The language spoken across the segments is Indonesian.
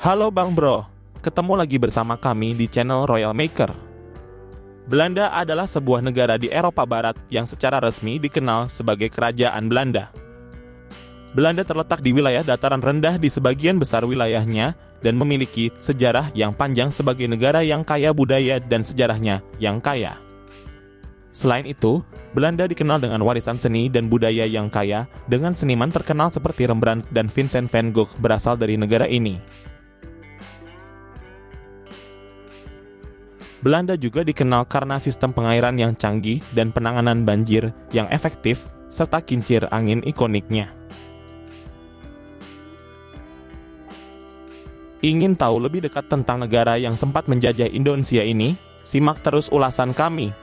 Halo Bang Bro, ketemu lagi bersama kami di channel Royal Maker. Belanda adalah sebuah negara di Eropa Barat yang secara resmi dikenal sebagai Kerajaan Belanda. Belanda terletak di wilayah dataran rendah di sebagian besar wilayahnya dan memiliki sejarah yang panjang sebagai negara yang kaya budaya dan sejarahnya yang kaya. Selain itu, Belanda dikenal dengan warisan seni dan budaya yang kaya dengan seniman terkenal seperti Rembrandt dan Vincent van Gogh berasal dari negara ini. Belanda juga dikenal karena sistem pengairan yang canggih dan penanganan banjir yang efektif serta kincir angin ikoniknya. Ingin tahu lebih dekat tentang negara yang sempat menjajah Indonesia ini? Simak terus ulasan kami.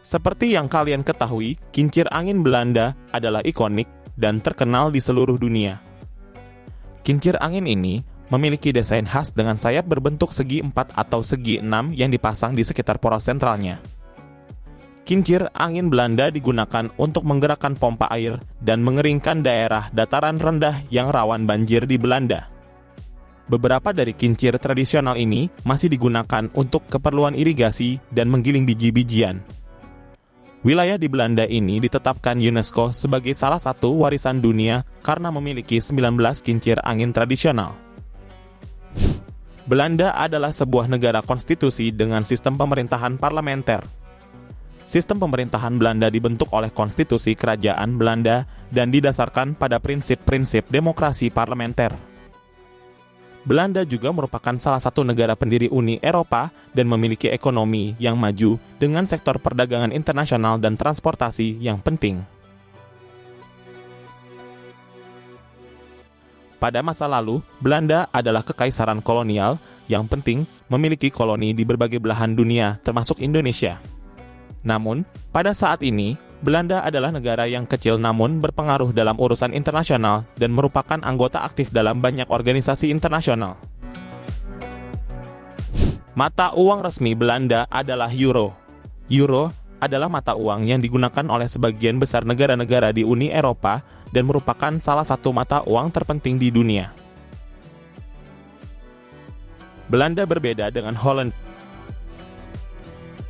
Seperti yang kalian ketahui, kincir angin Belanda adalah ikonik dan terkenal di seluruh dunia. Kincir angin ini memiliki desain khas dengan sayap berbentuk segi 4 atau segi 6 yang dipasang di sekitar poros sentralnya. Kincir angin Belanda digunakan untuk menggerakkan pompa air dan mengeringkan daerah dataran rendah yang rawan banjir di Belanda. Beberapa dari kincir tradisional ini masih digunakan untuk keperluan irigasi dan menggiling biji-bijian. Wilayah di Belanda ini ditetapkan UNESCO sebagai salah satu warisan dunia karena memiliki 19 kincir angin tradisional. Belanda adalah sebuah negara konstitusi dengan sistem pemerintahan parlementer. Sistem pemerintahan Belanda dibentuk oleh konstitusi kerajaan Belanda dan didasarkan pada prinsip-prinsip demokrasi parlementer. Belanda juga merupakan salah satu negara pendiri Uni Eropa dan memiliki ekonomi yang maju dengan sektor perdagangan internasional dan transportasi yang penting. Pada masa lalu, Belanda adalah kekaisaran kolonial yang penting memiliki koloni di berbagai belahan dunia termasuk Indonesia. Namun, pada saat ini, Belanda adalah negara yang kecil namun berpengaruh dalam urusan internasional dan merupakan anggota aktif dalam banyak organisasi internasional. Mata uang resmi Belanda adalah euro. Euro adalah mata uang yang digunakan oleh sebagian besar negara-negara di Uni Eropa dan merupakan salah satu mata uang terpenting di dunia. Belanda berbeda dengan Holland.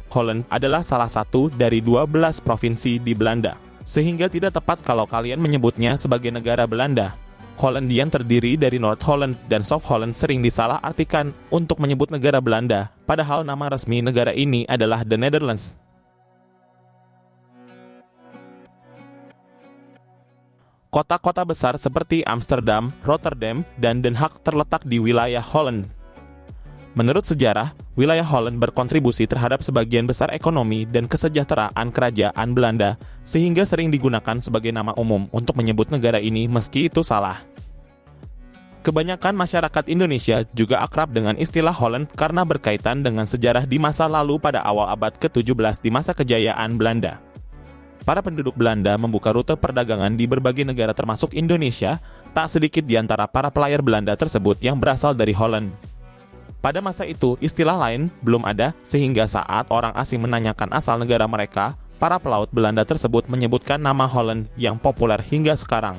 Holland adalah salah satu dari 12 provinsi di Belanda, sehingga tidak tepat kalau kalian menyebutnya sebagai negara Belanda. Hollandian terdiri dari North Holland dan South Holland sering disalahartikan untuk menyebut negara Belanda, padahal nama resmi negara ini adalah The Netherlands. Kota-kota besar seperti Amsterdam, Rotterdam, dan Den Haag terletak di wilayah Holland. Menurut sejarah, wilayah Holland berkontribusi terhadap sebagian besar ekonomi dan kesejahteraan kerajaan Belanda, sehingga sering digunakan sebagai nama umum untuk menyebut negara ini meski itu salah. Kebanyakan masyarakat Indonesia juga akrab dengan istilah Holland karena berkaitan dengan sejarah di masa lalu pada awal abad ke-17 di masa kejayaan Belanda. Para penduduk Belanda membuka rute perdagangan di berbagai negara termasuk Indonesia, tak sedikit di antara para pelayar Belanda tersebut yang berasal dari Holland. Pada masa itu, istilah lain belum ada, sehingga saat orang asing menanyakan asal negara mereka, para pelaut Belanda tersebut menyebutkan nama Holland yang populer hingga sekarang.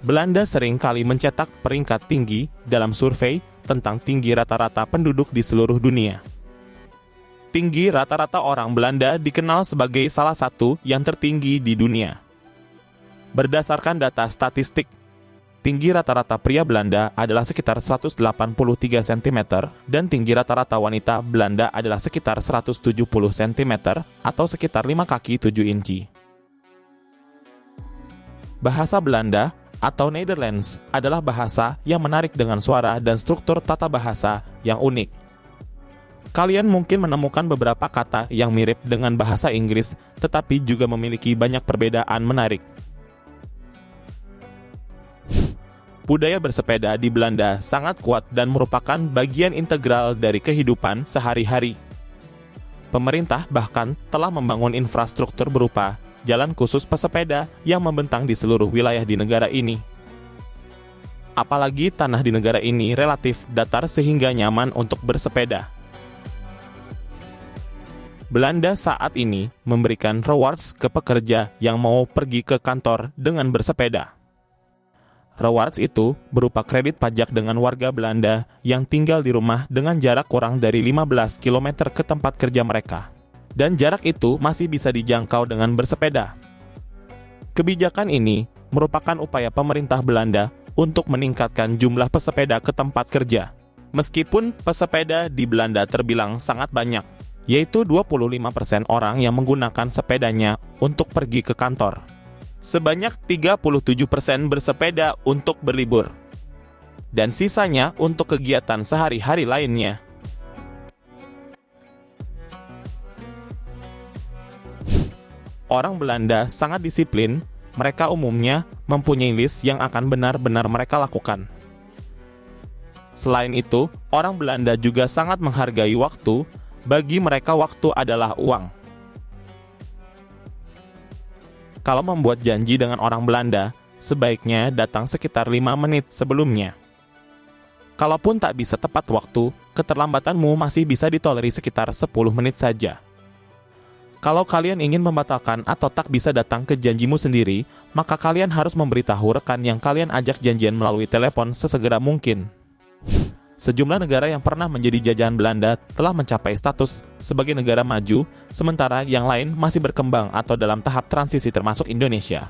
Belanda sering kali mencetak peringkat tinggi dalam survei tentang tinggi rata-rata penduduk di seluruh dunia. Tinggi rata-rata orang Belanda dikenal sebagai salah satu yang tertinggi di dunia. Berdasarkan data statistik, tinggi rata-rata pria Belanda adalah sekitar 183 cm dan tinggi rata-rata wanita Belanda adalah sekitar 170 cm atau sekitar 5 kaki 7 inci. Bahasa Belanda atau Nederlands adalah bahasa yang menarik dengan suara dan struktur tata bahasa yang unik. Kalian mungkin menemukan beberapa kata yang mirip dengan bahasa Inggris, tetapi juga memiliki banyak perbedaan menarik. Budaya bersepeda di Belanda sangat kuat dan merupakan bagian integral dari kehidupan sehari-hari. Pemerintah bahkan telah membangun infrastruktur berupa jalan khusus pesepeda yang membentang di seluruh wilayah di negara ini. apalagi tanah di negara ini relatif datar sehingga nyaman untuk bersepeda. Belanda saat ini memberikan rewards ke pekerja yang mau pergi ke kantor dengan bersepeda. Rewards itu berupa kredit pajak dengan warga Belanda yang tinggal di rumah dengan jarak kurang dari 15 km ke tempat kerja mereka. Dan jarak itu masih bisa dijangkau dengan bersepeda. Kebijakan ini merupakan upaya pemerintah Belanda untuk meningkatkan jumlah pesepeda ke tempat kerja. Meskipun pesepeda di Belanda terbilang sangat banyak, yaitu 25% orang yang menggunakan sepedanya untuk pergi ke kantor. Sebanyak 37% bersepeda untuk berlibur. Dan sisanya untuk kegiatan sehari-hari lainnya. Orang Belanda sangat disiplin, mereka umumnya mempunyai list yang akan benar-benar mereka lakukan. Selain itu, orang Belanda juga sangat menghargai waktu. Bagi mereka waktu adalah uang. Kalau membuat janji dengan orang Belanda, sebaiknya datang sekitar 5 menit sebelumnya. Kalaupun tak bisa tepat waktu, keterlambatanmu masih bisa ditoleri sekitar 10 menit saja. Kalau kalian ingin membatalkan atau tak bisa datang ke janjimu sendiri, maka kalian harus memberitahu rekan yang kalian ajak janjian melalui telepon sesegera mungkin. Sejumlah negara yang pernah menjadi jajahan Belanda telah mencapai status sebagai negara maju, sementara yang lain masih berkembang atau dalam tahap transisi termasuk Indonesia.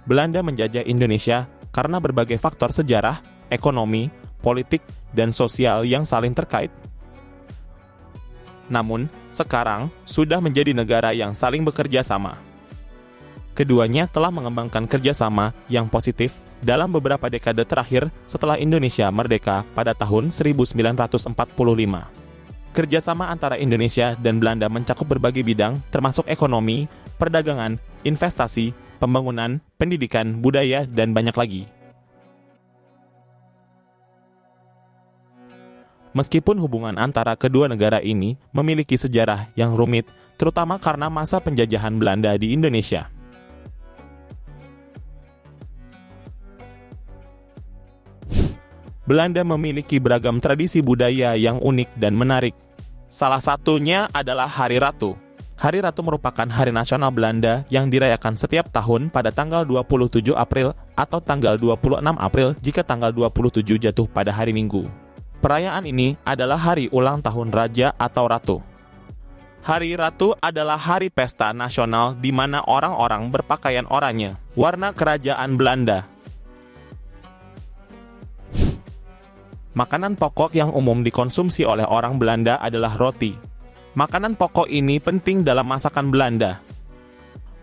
Belanda menjajah Indonesia karena berbagai faktor sejarah, ekonomi, politik, dan sosial yang saling terkait. Namun, sekarang sudah menjadi negara yang saling bekerja sama. Keduanya telah mengembangkan kerjasama yang positif dalam beberapa dekade terakhir setelah Indonesia merdeka pada tahun 1945. Kerjasama antara Indonesia dan Belanda mencakup berbagai bidang termasuk ekonomi, perdagangan, investasi, pembangunan, pendidikan, budaya, dan banyak lagi. Meskipun hubungan antara kedua negara ini memiliki sejarah yang rumit, terutama karena masa penjajahan Belanda di Indonesia. Belanda memiliki beragam tradisi budaya yang unik dan menarik. Salah satunya adalah Hari Ratu. Hari Ratu merupakan hari nasional Belanda yang dirayakan setiap tahun pada tanggal 27 April atau tanggal 26 April jika tanggal 27 jatuh pada hari Minggu. Perayaan ini adalah hari ulang tahun raja atau ratu. Hari Ratu adalah hari pesta nasional di mana orang-orang berpakaian oranye, warna kerajaan Belanda. Makanan pokok yang umum dikonsumsi oleh orang Belanda adalah roti. Makanan pokok ini penting dalam masakan Belanda.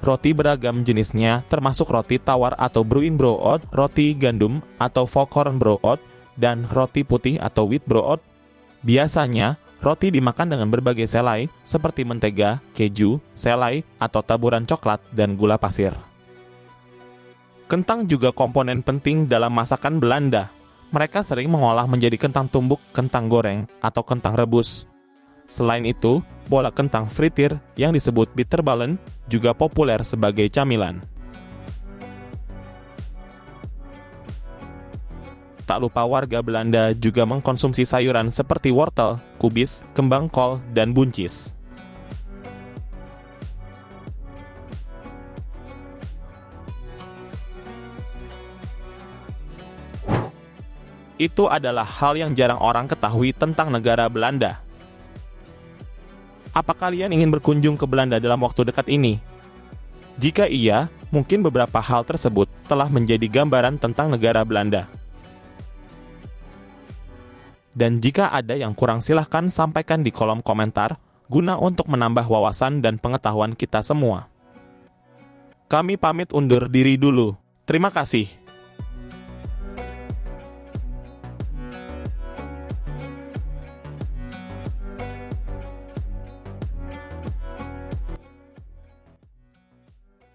Roti beragam jenisnya termasuk roti tawar atau bruinbrood, roti gandum atau volkorenbrood, dan roti putih atau witbrood. Biasanya, roti dimakan dengan berbagai selai seperti mentega, keju, selai, atau taburan coklat dan gula pasir. Kentang juga komponen penting dalam masakan Belanda. Mereka sering mengolah menjadi kentang tumbuk, kentang goreng, atau kentang rebus. Selain itu, bola kentang fritir yang disebut bitterballen juga populer sebagai camilan. Tak lupa warga Belanda juga mengkonsumsi sayuran seperti wortel, kubis, kembang kol, dan buncis. Itu adalah hal yang jarang orang ketahui tentang negara Belanda. Apa kalian ingin berkunjung ke Belanda dalam waktu dekat ini? Jika iya, mungkin beberapa hal tersebut telah menjadi gambaran tentang negara Belanda. Dan jika ada yang kurang silahkan sampaikan di kolom komentar, guna untuk menambah wawasan dan pengetahuan kita semua. Kami pamit undur diri dulu. Terima kasih.